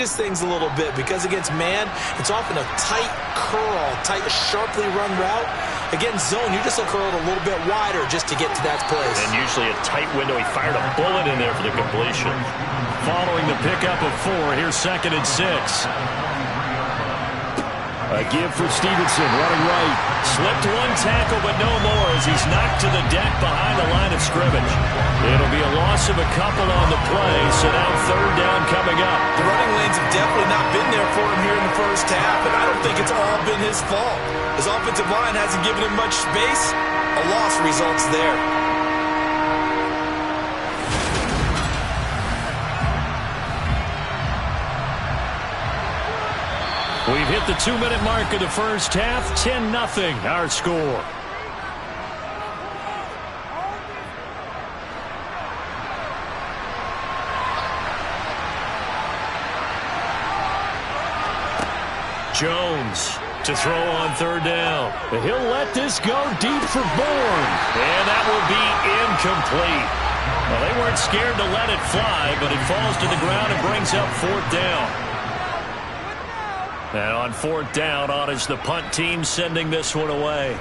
changes things a little bit because against man, it's often a tight curl, tight, sharply run route. Against zone, you just look curled a little bit wider just to get to that place. And usually a tight window. He fired a bullet in there for the completion. Following the pickup of 4, here's 2nd and 6. A give for Stevenson, running right. Slipped one tackle, but no more as he's knocked to the deck behind the line of scrimmage. It'll be a loss of a couple on the play, so now 3rd down coming up. The running lanes have definitely not been there for him here in the first half, and I don't think it's all been his fault. His offensive line hasn't given him much space. A loss results there. We've hit the 2-minute mark of the first half. 10-0 our score. Jones to throw on 3rd down. He'll let this go deep for Bourne. And that will be incomplete. Well, they weren't scared to let it fly, but it falls to the ground and brings up 4th down. And on 4th down, on is the punt team sending this one away.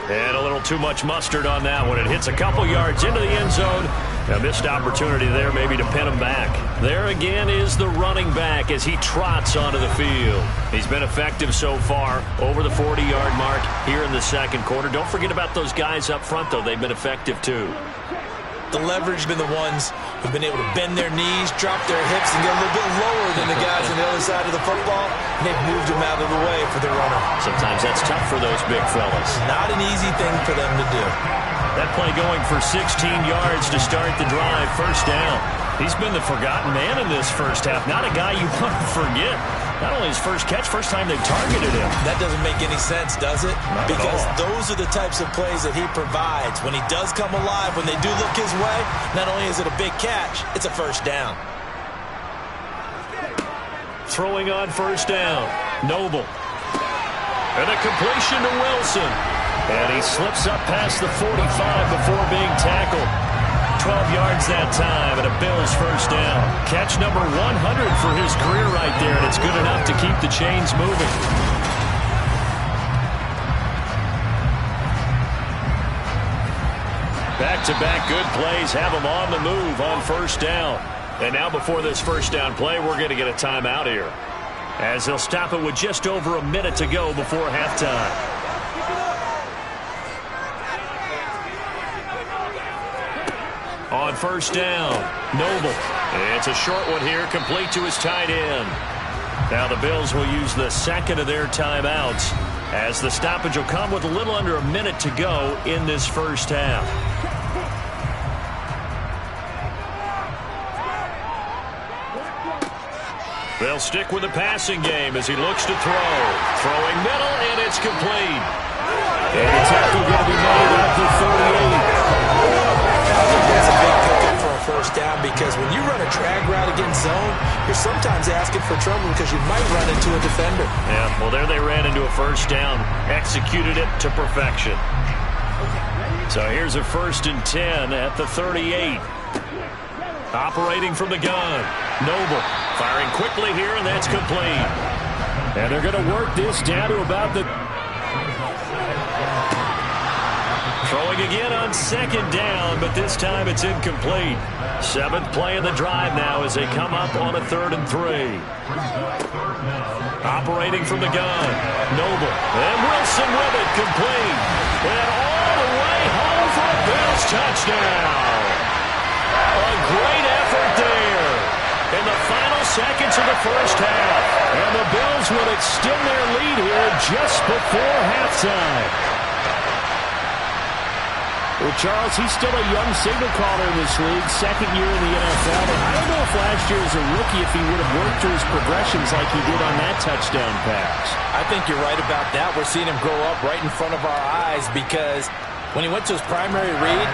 And a little too much mustard on that one. It hits a couple yards into the end zone. A missed opportunity there maybe to pin him back. There again is the running back as he trots onto the field. He's been effective so far over the 40-yard mark here in the 2nd quarter. Don't forget about those guys up front, though. They've been effective, too. The leverage have been the ones who've been able to bend their knees, drop their hips, and get a little bit lower than the guys on the other side of the football. And they've moved them out of the way for the runner. Sometimes that's tough for those big fellas. Not an easy thing for them to do. That play going for 16 yards to start the drive. 1st down. He's been the forgotten man in this first half. Not a guy you want to forget. Not only his first catch, first time they've targeted him. That doesn't make any sense, does it? Not because those are the types of plays that he provides. When he does come alive, when they do look his way, not only is it a big catch, it's a 1st down. Throwing on 1st down. Noble. And a completion to Wilson. And he slips up past the 45 before being tackled. 12 yards that time, and a Bills 1st down. Catch number 100 for his career right there, and it's good enough to keep the chains moving. Back-to-back good plays have him on the move on 1st down. And now before this 1st down play, we're going to get a timeout here, as they'll stop it with just over a minute to go before halftime. On 1st down, Noble. It's a short one here, complete to his tight end. Now the Bills will use the 2nd of their timeouts, as the stoppage will come with a little under a minute to go in this first half. They'll stick with the passing game as he looks to throw. Throwing middle, and it's complete. And the tackle going to be made at the 38. That's a big pickup for a 1st down because when you run a drag route against zone, you're sometimes asking for trouble because you might run into a defender. Yeah, well, there they ran into a 1st down. Executed it to perfection. So here's a 1st and 10 at the 38. Operating from the gun. Noble firing quickly here, and that's complete. And they're going to work this down to about the... Throwing again on 2nd down, but this time it's incomplete. 7th play of the drive now as they come up on a 3rd and 3. Operating from the gun. Noble. And Wilson with it, complete. And all the way home for a Bills touchdown. A great effort there in the final seconds of the first half. And the Bills will extend their lead here just before halftime. Well, Charles, he's still a young signal caller in this league, 2nd year in the NFL. But I don't know if last year as a rookie if he would have worked through his progressions like he did on that touchdown pass. I think you're right about that. We're seeing him grow up right in front of our eyes because when he went to his primary read,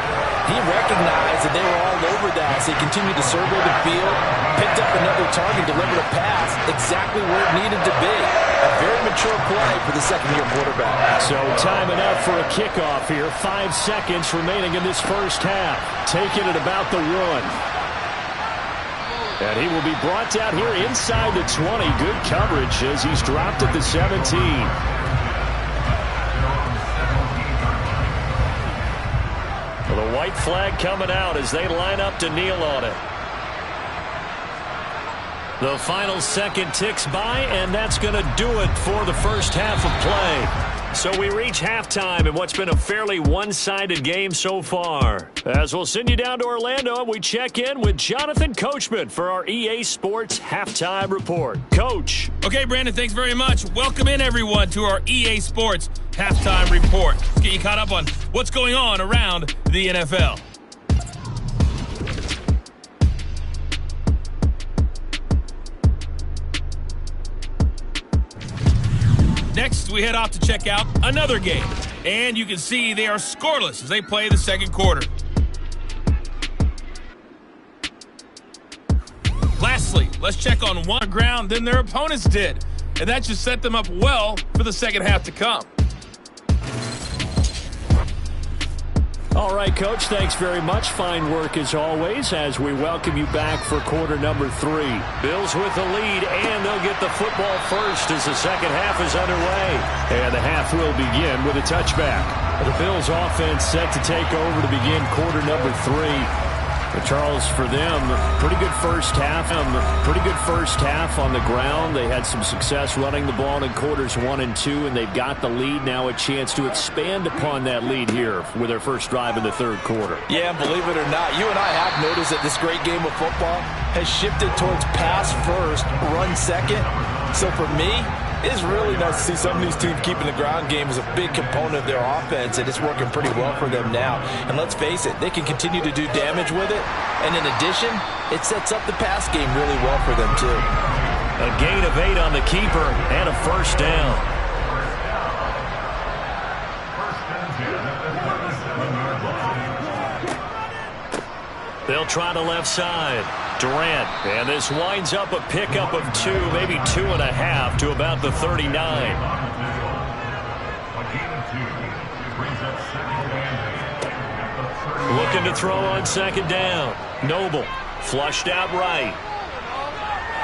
he recognized that they were all over that. So he continued to survey the field, picked up another target, delivered a pass exactly where it needed to be. A very mature play for the 2nd-year quarterback. So timing up for a kickoff here. 5 seconds remaining in this first half. Taking it about the 1. And he will be brought down here inside the 20. Good coverage as he's dropped at the 17. Well, the white flag coming out as they line up to kneel on it. The final second ticks by, and that's going to do it for the first half of play. So we reach halftime in what's been a fairly one-sided game so far. As we'll send you down to Orlando, we check in with Jonathan Coachman for our EA Sports Halftime Report. Coach. Okay, Brandon, thanks very much. Welcome in, everyone, to our EA Sports Halftime Report. Let's get you caught up on what's going on around the NFL. Next, we head off to check out another game. And you can see they are scoreless as they play the second quarter. Lastly, let's check on one ground than their opponents did. And that just set them up well for the second half to come. All right, Coach, thanks very much. Fine work as always as we welcome you back for quarter number 3. Bills with the lead, and they'll get the football first as the second half is underway. And the half will begin with a touchback. The Bills offense set to take over to begin quarter number 3. But Charles, for them, pretty good first half. On the ground. They had some success running the ball in quarters 1 and 2, and they've got the lead now. A chance to expand upon that lead here with their first drive in the third quarter. Yeah, and believe it or not, you and I have noticed that this great game of football has shifted towards pass first, run second. So for me, it's really nice to see some of these teams keeping the ground game as a big component of their offense, and it's working pretty well for them now. And let's face it, they can continue to do damage with it. And in addition, it sets up the pass game really well for them too. A gain of 8 on the keeper and a first down. They'll try the left side. Durant, and this winds up a pickup of 2, maybe 2.5 to about the 39. Looking to throw on second down. Noble flushed out right.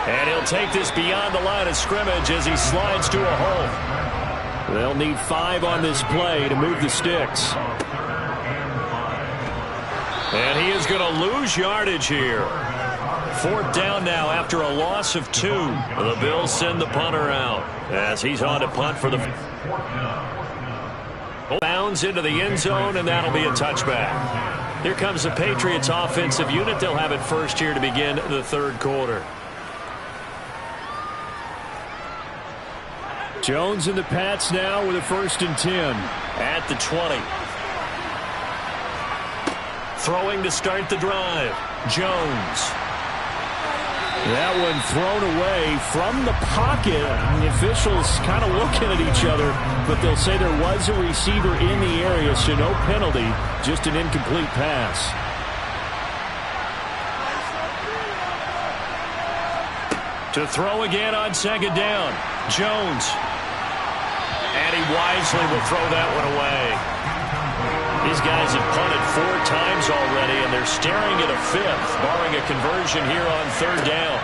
And he'll take this beyond the line of scrimmage as he slides to a hole. They'll need 5 on this play to move the sticks. And he is going to lose yardage here. Fourth down now after a loss of 2. The Bills send the punter out as he's on to punt for the bounds into the end zone, and that'll be a touchback. Here comes the Patriots offensive unit. They'll have it first here to begin the third quarter. Jones and the Pats now with a 1st and 10 at the 20. Throwing to start the drive. Jones. That one thrown away from the pocket. The officials kind of looking at each other, but they'll say there was a receiver in the area, so no penalty, just an incomplete pass. To throw again on second down. Jones. And he wisely will throw that one away. These guys have punted 4 times already, and they're staring at a 5th, barring a conversion here on third down.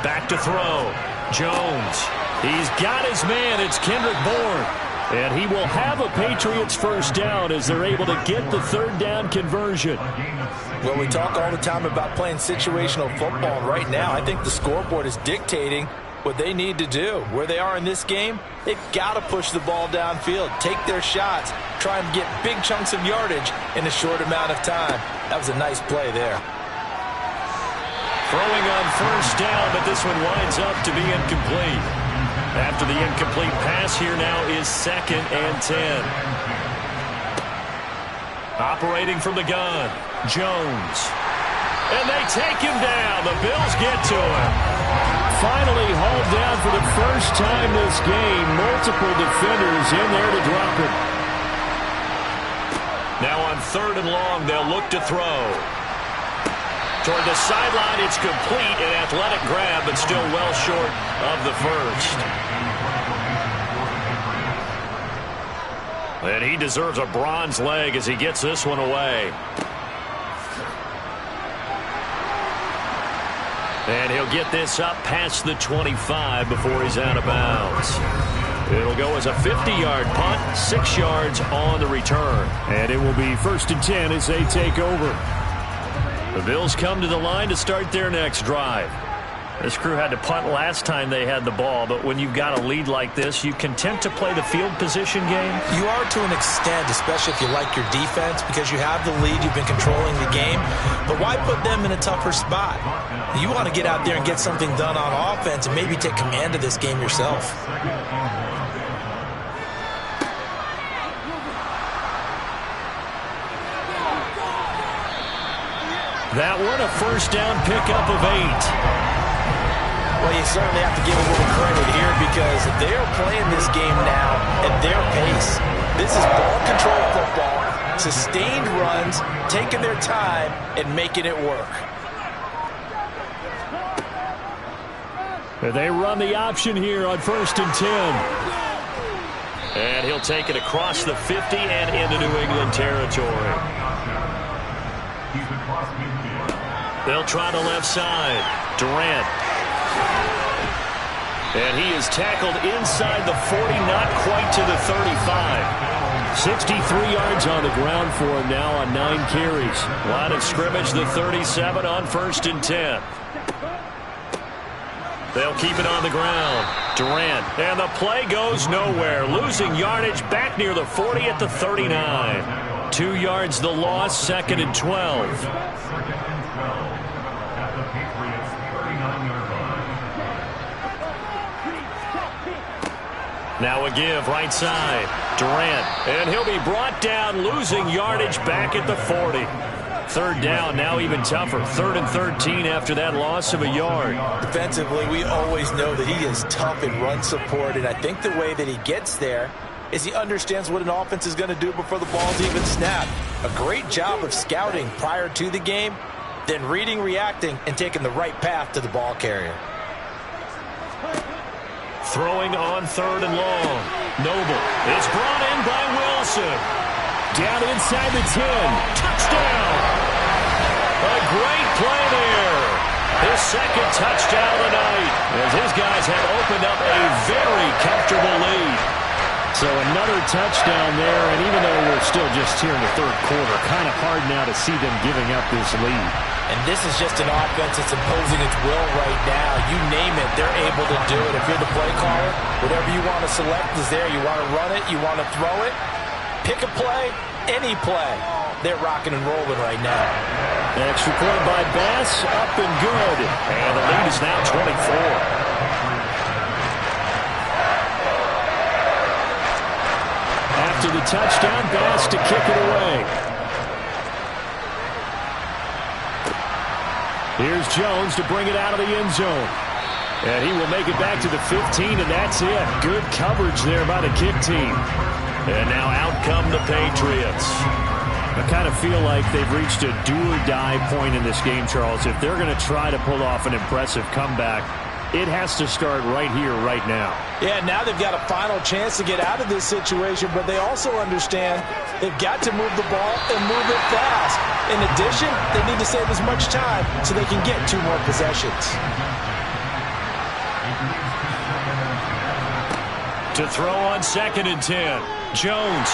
Back to throw. Jones. He's got his man. It's Kendrick Bourne. And he will have a Patriots first down as they're able to get the third down conversion. Well, we talk all the time about playing situational football, and right now I think the scoreboard is dictating what they need to do. Where they are in this game, they've got to push the ball downfield, take their shots, try and get big chunks of yardage in a short amount of time. That was a nice play there. Throwing on first down, but this one winds up to be incomplete. After the incomplete pass, here now is 2nd and 10. Operating from the gun, Jones. And they take him down. The Bills get to him. Finally hauled down for the first time this game. Multiple defenders in there to drop it. Now on 3rd and long, they'll look to throw. Toward the sideline, it's complete. An athletic grab, but still well short of the first. And he deserves a bronze leg as he gets this one away. And he'll get this up past the 25 before he's out of bounds. It'll go as a 50-yard punt, 6 yards on the return. And it will be 1st and 10 as they take over. The Bills come to the line to start their next drive. This crew had to punt last time they had the ball, but when you've got a lead like this, you content to play the field position game? You are to an extent, especially if you like your defense, because you have the lead, you've been controlling the game. But why put them in a tougher spot? You want to get out there and get something done on offense and maybe take command of this game yourself. That one, a first down pickup of 8. Well, you certainly have to give a little credit here because they are playing this game now at their pace. This is ball control football, sustained runs, taking their time, and making it work. They run the option here on 1st and 10. And he'll take it across the 50 and into New England territory. They'll try the left side. Durant. And he is tackled inside the 40, not quite to the 35. 63 yards on the ground for him now on 9 carries. Line of scrimmage, the 37 on 1st and 10. They'll keep it on the ground. Durant. And the play goes nowhere. Losing yardage back near the 40 at the 39. 2 yards the loss, 2nd and 12. Now a give, right side. Durant. And he'll be brought down, losing yardage back at the 40. 3rd down, now even tougher. 3rd and 13 after that loss of a yard. Defensively, we always know that he is tough in run support, and I think the way that he gets there is he understands what an offense is going to do before the ball's even snapped. A great job of scouting prior to the game, then reading, reacting, and taking the right path to the ball carrier. Throwing on 3rd and long. Noble is brought in by Wilson. Down inside the 10. Touchdown! A great play there. His 2nd touchdown of the night as his guys have opened up a very comfortable lead. So another touchdown there, and even though we're still just here in the 3rd quarter, kind of hard now to see them giving up this lead. And this is just an offense that's imposing its will right now. You name it, they're able to do it. If you're the play caller, whatever you want to select is there. You want to run it, you want to throw it, pick a play, any play. They're rocking and rolling right now. Extra point by Bass, up and good. And the lead is now 24. After the touchdown, Bass to kick it away. Here's Jones to bring it out of the end zone. And he will make it back to the 15, and that's it. Good coverage there by the kick team. And now out come the Patriots. I kind of feel like they've reached a do-or-die point in this game, Charles. If they're going to try to pull off an impressive comeback, it has to start right here, right now. Yeah, now they've got a final chance to get out of this situation, but they also understand they've got to move the ball and move it fast. In addition, they need to save as much time so they can get 2 more possessions. To throw on 2nd and 10. Jones.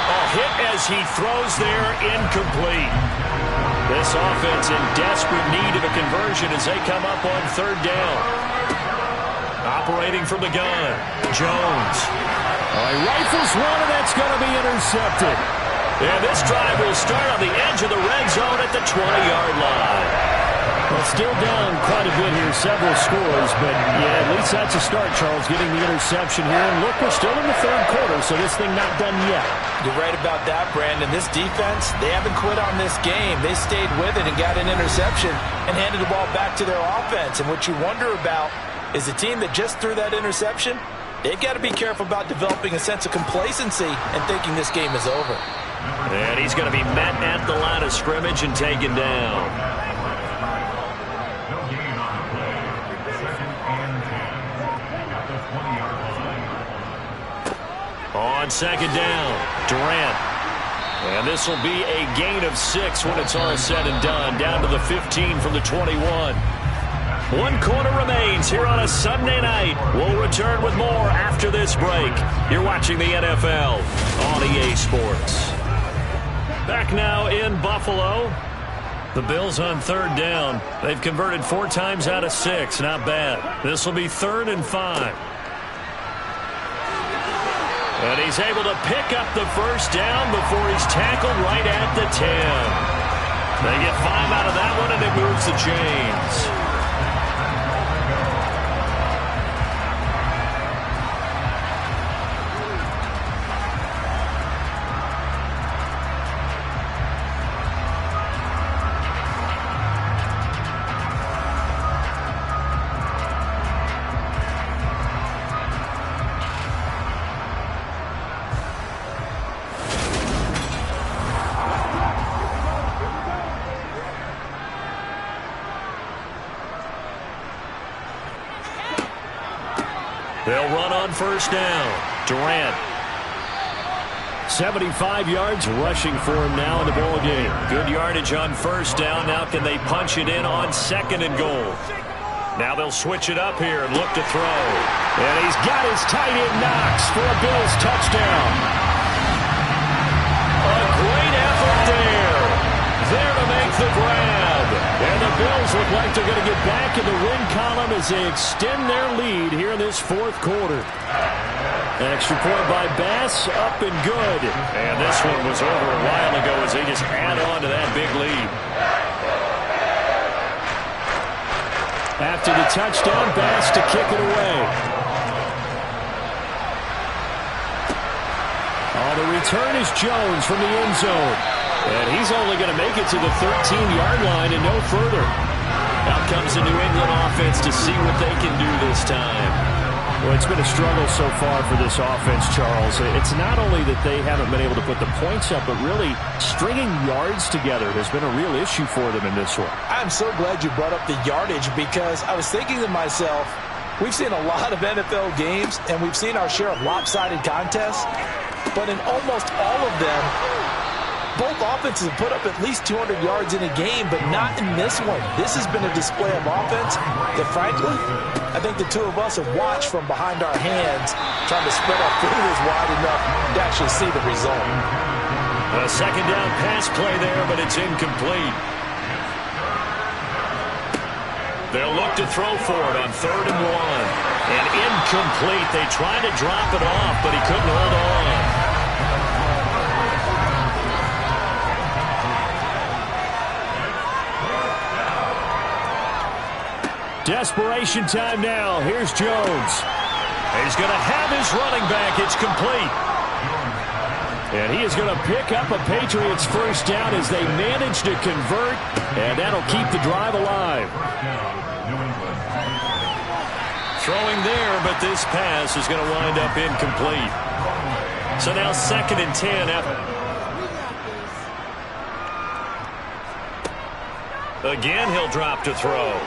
A hit as he throws there, incomplete. This offense in desperate need of a conversion as they come up on 3rd down. Operating from the gun, Jones. He rifles one, and that's going to be intercepted. And this drive will start on the edge of the red zone at the 20-yard line. Well, still down quite a bit here, several scores, but yeah, at least that's a start, Charles, getting the interception here. And look, we're still in the 3rd quarter, so this thing not done yet. You're right about that, Brandon. This defense, they haven't quit on this game. They stayed with it and got an interception and handed the ball back to their offense. And what you wonder about is the team that just threw that interception, they've got to be careful about developing a sense of complacency and thinking this game is over. And he's going to be met at the line of scrimmage and taken down. On 2nd down, Durant. And this will be a gain of 6 when it's all said and done. Down to the 15 from the 21. One quarter remains here on a Sunday night. We'll return with more after this break. You're watching the NFL on EA Sports. Back now in Buffalo. The Bills on third down. They've converted 4 times out of 6. Not bad. This will be 3rd and 5. And he's able to pick up the first down before he's tackled right at the 10. They get 5 out of that one, and it moves the chains. They'll run on first down. Durant. 75 yards rushing for him now in the ball game. Good yardage on first down. Now can they punch it in on 2nd and goal? Now they'll switch it up here and look to throw. And he's got his tight end Knox for a Bills touchdown. A great effort there. There to make the grab. And the Bills look like they're going to get back in the win column as they extend their lead here in this 4th quarter. Extra point by Bass, up and good. And this one was over a while ago as they just add on to that big lead. After the touchdown, Bass to kick it away. On the return is Jones from the end zone. And he's only going to make it to the 13-yard line and no further. Out comes the New England offense to see what they can do this time. Well, it's been a struggle so far for this offense, Charles. It's not only that they haven't been able to put the points up, but really stringing yards together has been a real issue for them in this one. I'm so glad you brought up the yardage because I was thinking to myself, we've seen a lot of NFL games and we've seen our share of lopsided contests, but in almost all of them, both offenses have put up at least 200 yards in a game, but not in this one. This has been a display of offense that, frankly, I think the two of us have watched from behind our hands, trying to spread our fingers wide enough to actually see the result. A 2nd down pass play there, but it's incomplete. They'll look to throw for it on 3rd and 1. And incomplete. They tried to drop it off, but he couldn't hold on. Desperation time now. Here's Jones. He's going to have his running back. It's complete. And he is going to pick up a Patriots first down as they manage to convert, and that'll keep the drive alive. Throwing there, but this pass is going to wind up incomplete. So now 2nd and 10 Again, he'll drop to throw.